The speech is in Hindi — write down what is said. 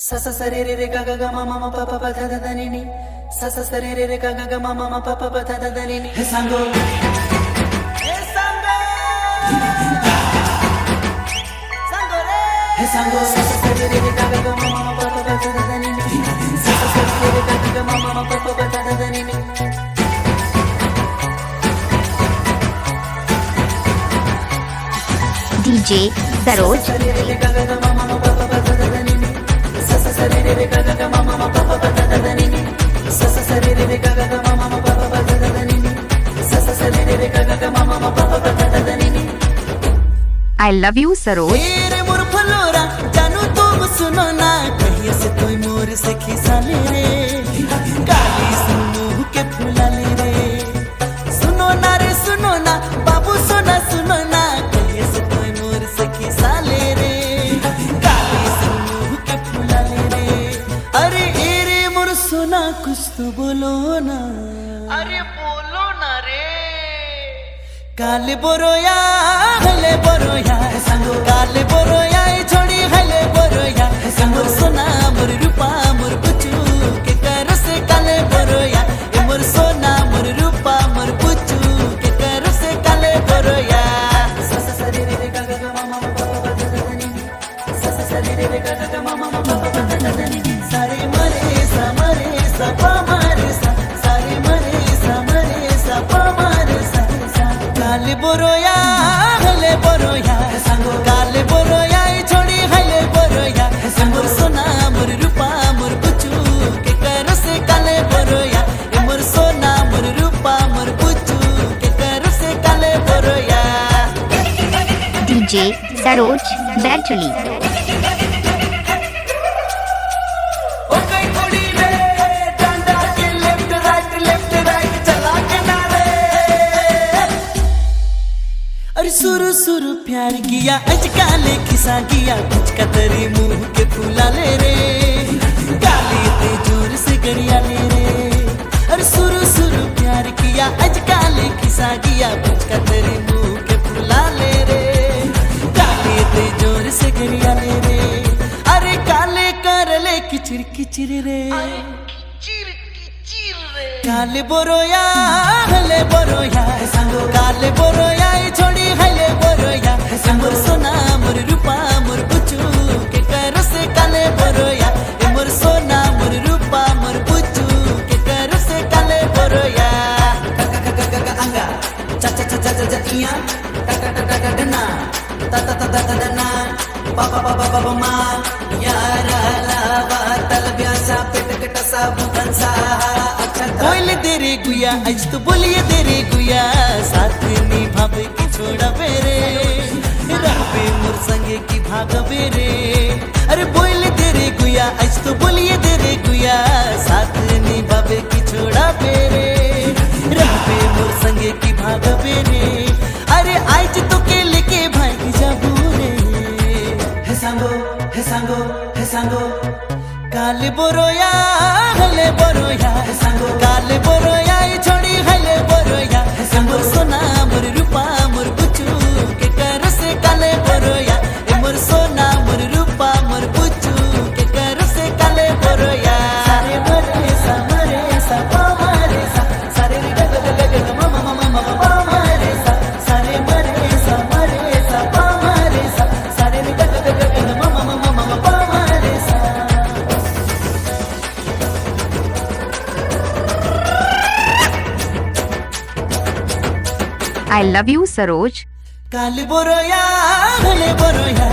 सा सा सा रे रे रे गा गा गा मा मा मा पा पा पा धा धा धा नी नी सा सा सा रे रे रे गा गा गा मा मा मा पा पा पा धा धा धा नी नी हे सांगो सांगो रे हे सांगो सा सा सा रे रे रे गा गा गा मा मा मा पा पा पा धा धा धा नी नी सा सा सा रे रे गा गा गा मा मा मा पा पा पा धा धा धा नी नी DJ Saroj I love you Saroj तेरे मोर फलोरा जानू तुम सुनो ना कहिए से कोई मोर से खिसा ले रे काली सुनो के फूला ले रे सुनो ना रे सुनो ना बाबू सोना सुनो ना कहिए से कोई मोर से खिसा ले रे काली सुनो के फूला ले रे अरे एरे मोर सोना कुछ तो बोलो ना अरे बोलो ना रे काले बोरोया हले बोरोया संगो काले बोरोया छोड़ी हले बोरोया मोर सोना मोर रूपा मोर पुचू के करो से काले बोरोया ए मोर सोना मोर रूपा मोर पुचू के करो से काले बोरोया सा सा सा रे रे गा गा गा मा मा पा पा धा धा धा नी सा सा सा रे रे गा गा गा मा मा पा पा धा धा धा नी सारे मरे सा पा मारे सा सारे मरे सा पा मारे सा काले बोरोया हले बोरोया संगो काले बोरोया छोड़ी हले बोरोया मोर सोना मोर रूपा मोर पुचू के करो से काले बोरोया ए मोर सोना मोर रूपा मोर पुचू के करो से काले बोरोया DJ Saroj Bertoli अरे सुरु सुरु प्यार किया अजकाले खिसा किया कुछ का तेरी मुंह के फूला ले रे काली ते जोर से गरिया ले रे अरे सुरु सुरु प्यार किया अजकाले खिसा किया कुछ का तेरी मुंह के फूला ले रे काली ते जोर से गरिया ले रे अरे काले कर ले किचिर किचिर रे काले बोरोया हले बोरोया संगो काले बोरोया छोड़ी हले बोरोया मोर सोना मोर रूपा मोर पुचू के करो से काले बोरोया ए मोर सोना मोर रूपा मोर पुचू के करो से काले बोरोया का का का का का अंगा चा चा चा चा चा इया का का का का डना ता ता ता ता डना पा पा पा पा पा मा यारा लावा तलबिया सा पिट सा बुधन सा बोले तेरे गुया आज तो बोलिए तेरे गुया साथ निभावे की छोड़ा बेरे रहबे मोर संगे की भाग बेरे अरे बोले तेरे गुया आज तो बोलिए तेरे गुया साथ निभावे की छोड़ा बेरे रहबे मोर संगे की भाग बेरे अरे आज तो के लेके भाई की जाबू रे हे सांगो हे सांगो हे सांगो काले बोरोया हले बोरोया संगो काले बोरोया छोड़ी हले बोरोया मोर सोना मोर रूपा मोर पुचू के करो से काले बोरोया ए मोर सोना मोर रूपा मोर पुचू के करो से काले बोरोया सारे मरे सा पा मारे सा सारे ग ग ग ग मा मा मा मा पा मारे सा सारे मरे सा पा मारे सा सारे ग ग ग ग मा मा मा मा पा मारे सा I love you Saroj काले बोरोया हले बोरोया